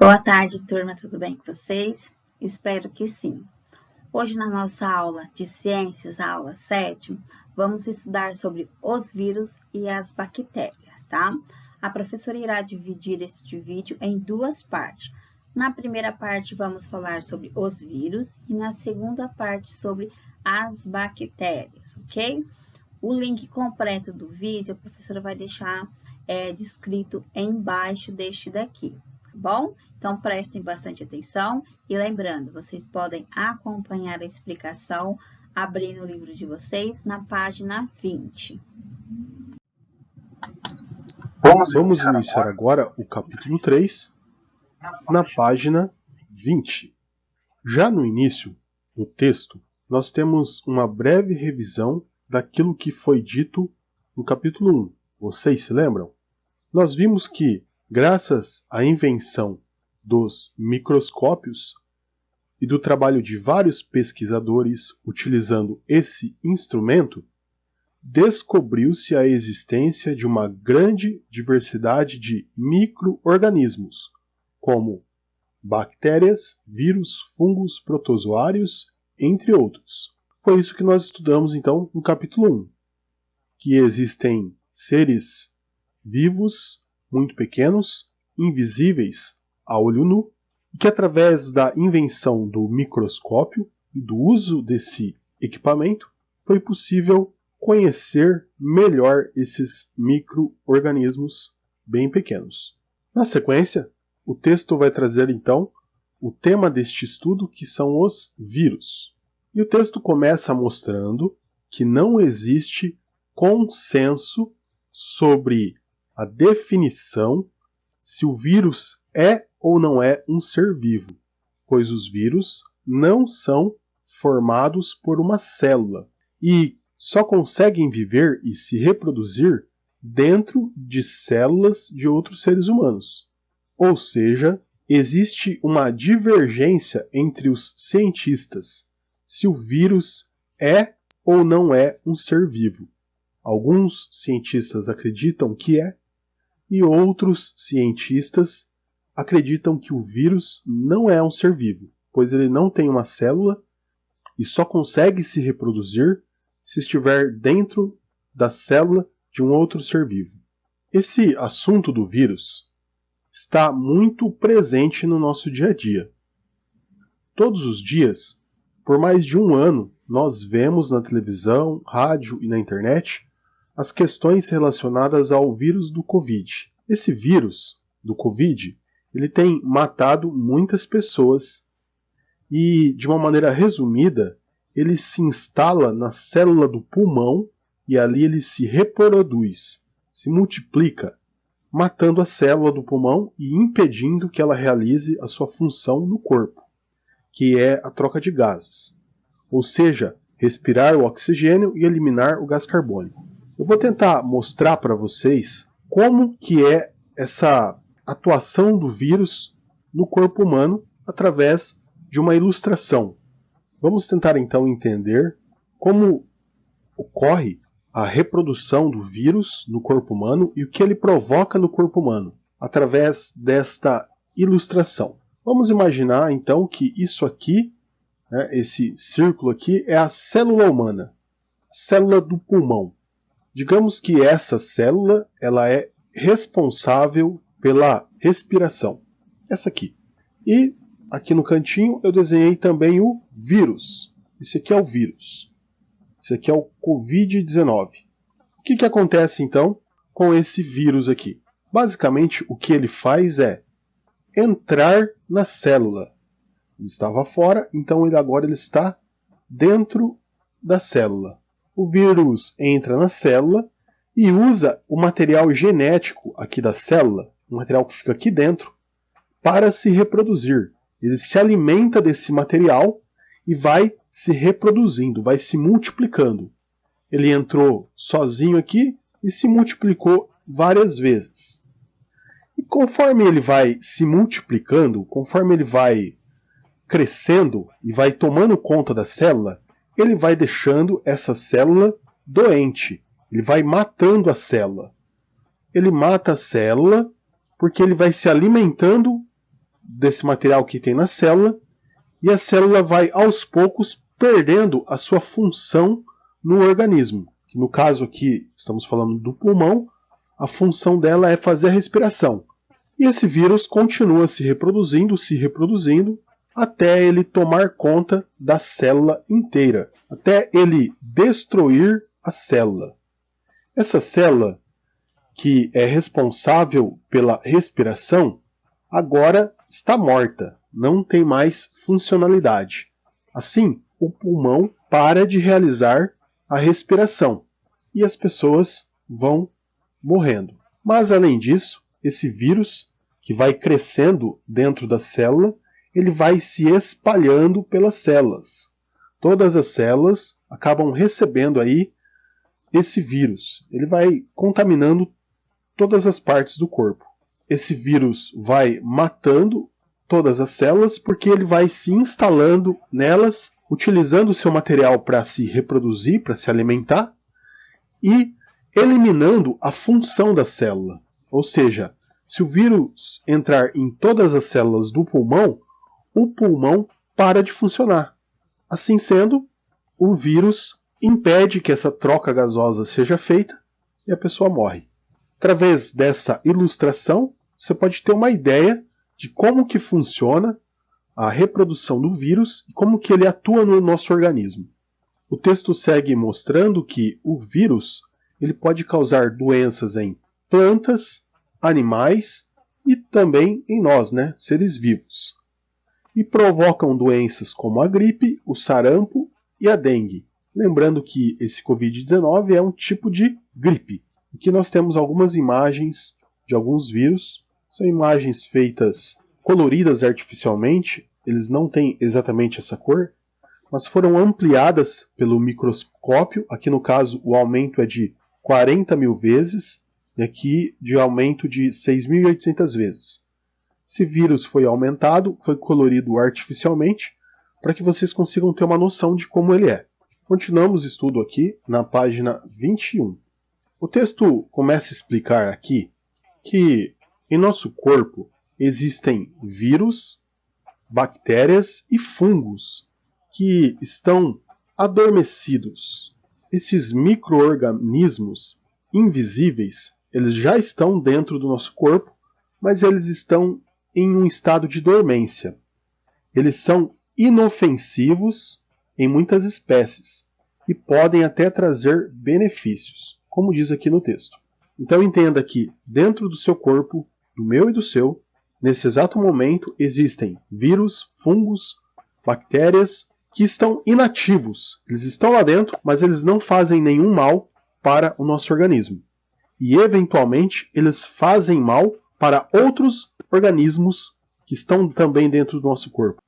Boa tarde, turma, tudo bem com vocês? Espero que sim. Hoje, na nossa aula de Ciências, a aula 7, vamos estudar sobre os vírus e as bactérias, tá? A professora irá dividir este vídeo em duas partes. Na primeira parte, vamos falar sobre os vírus e na segunda parte, sobre as bactérias, ok? O link completo do vídeo, a professora vai deixar descrito embaixo deste daqui. Bom, então prestem bastante atenção e lembrando, vocês podem acompanhar a explicação abrindo o livro de vocês na página 20. Vamos iniciar agora o capítulo 3, na página 20. Já no início do texto, nós temos uma breve revisão daquilo que foi dito no capítulo 1. Vocês se lembram? Nós vimos que, graças à invenção dos microscópios e do trabalho de vários pesquisadores utilizando esse instrumento, descobriu-se a existência de uma grande diversidade de micro-organismos, como bactérias, vírus, fungos, protozoários, entre outros. Foi isso que nós estudamos então no capítulo 1, que existem seres vivos, muito pequenos, invisíveis a olho nu, e que através da invenção do microscópio e do uso desse equipamento, foi possível conhecer melhor esses micro-organismos bem pequenos. Na sequência, o texto vai trazer então o tema deste estudo, que são os vírus. E o texto começa mostrando que não existe consenso sobre a definição se o vírus é ou não é um ser vivo, pois os vírus não são formados por uma célula e só conseguem viver e se reproduzir dentro de células de outros seres humanos. Ou seja, existe uma divergência entre os cientistas se o vírus é ou não é um ser vivo. Alguns cientistas acreditam que é, e outros cientistas acreditam que o vírus não é um ser vivo, pois ele não tem uma célula e só consegue se reproduzir se estiver dentro da célula de um outro ser vivo. Esse assunto do vírus está muito presente no nosso dia a dia. Todos os dias, por mais de um ano, nós vemos na televisão, rádio e na internet as questões relacionadas ao vírus do Covid. Esse vírus do Covid, ele tem matado muitas pessoas e, de uma maneira resumida, ele se instala na célula do pulmão e ali ele se reproduz, se multiplica, matando a célula do pulmão e impedindo que ela realize a sua função no corpo, que é a troca de gases, ou seja, respirar o oxigênio e eliminar o gás carbônico. Eu vou tentar mostrar para vocês como que é essa atuação do vírus no corpo humano através de uma ilustração. Vamos tentar então entender como ocorre a reprodução do vírus no corpo humano e o que ele provoca no corpo humano através desta ilustração. Vamos imaginar então que isso aqui, esse círculo aqui, é a célula humana, a célula do pulmão. Digamos que essa célula ela é responsável pela respiração. Essa aqui. E aqui no cantinho eu desenhei também o vírus. Esse aqui é o vírus. Esse aqui é o Covid-19. O que acontece então com esse vírus aqui? Basicamente o que ele faz é entrar na célula. Ele estava fora, então agora ele está dentro da célula. O vírus entra na célula e usa o material genético aqui da célula, o material que fica aqui dentro, para se reproduzir. Ele se alimenta desse material e vai se reproduzindo, vai se multiplicando. Ele entrou sozinho aqui e se multiplicou várias vezes. E conforme ele vai se multiplicando, conforme ele vai crescendo e vai tomando conta da célula, ele vai deixando essa célula doente. Ele vai matando a célula. Ele mata a célula porque ele vai se alimentando desse material que tem na célula, e a célula vai aos poucos perdendo a sua função no organismo. Que no caso aqui, estamos falando do pulmão, a função dela é fazer a respiração. E esse vírus continua se reproduzindo, até ele tomar conta da célula inteira, até ele destruir a célula. Essa célula, que é responsável pela respiração, agora está morta, não tem mais funcionalidade. Assim, o pulmão para de realizar a respiração e as pessoas vão morrendo. Mas além disso, esse vírus, que vai crescendo dentro da célula, ele vai se espalhando pelas células. Todas as células acabam recebendo aí esse vírus. Ele vai contaminando todas as partes do corpo. Esse vírus vai matando todas as células porque ele vai se instalando nelas, utilizando o seu material para se reproduzir, para se alimentar, e eliminando a função da célula. Ou seja, se o vírus entrar em todas as células do pulmão, o pulmão para de funcionar. Assim sendo, o vírus impede que essa troca gasosa seja feita e a pessoa morre. Através dessa ilustração, você pode ter uma ideia de como que funciona a reprodução do vírus e como que ele atua no nosso organismo. O texto segue mostrando que o vírus ele pode causar doenças em plantas, animais e também em nós, seres vivos. E provocam doenças como a gripe, o sarampo e a dengue. Lembrando que esse Covid-19 é um tipo de gripe. Aqui nós temos algumas imagens de alguns vírus. São imagens feitas, coloridas artificialmente. Eles não têm exatamente essa cor, mas foram ampliadas pelo microscópio. Aqui no caso o aumento é de 40.000 vezes e aqui de aumento de 6.800 vezes. Esse vírus foi aumentado, foi colorido artificialmente para que vocês consigam ter uma noção de como ele é. Continuamos o estudo aqui na página 21. O texto começa a explicar aqui que em nosso corpo existem vírus, bactérias e fungos que estão adormecidos. Esses micro-organismos invisíveis, eles já estão dentro do nosso corpo, mas eles estão em um estado de dormência. Eles são inofensivos em muitas espécies e podem até trazer benefícios, como diz aqui no texto. Então entenda que dentro do seu corpo, do meu e do seu, nesse exato momento existem vírus, fungos, bactérias que estão inativos. Eles estão lá dentro, mas eles não fazem nenhum mal para o nosso organismo. E eventualmente eles fazem mal para outros organismos que estão também dentro do nosso corpo.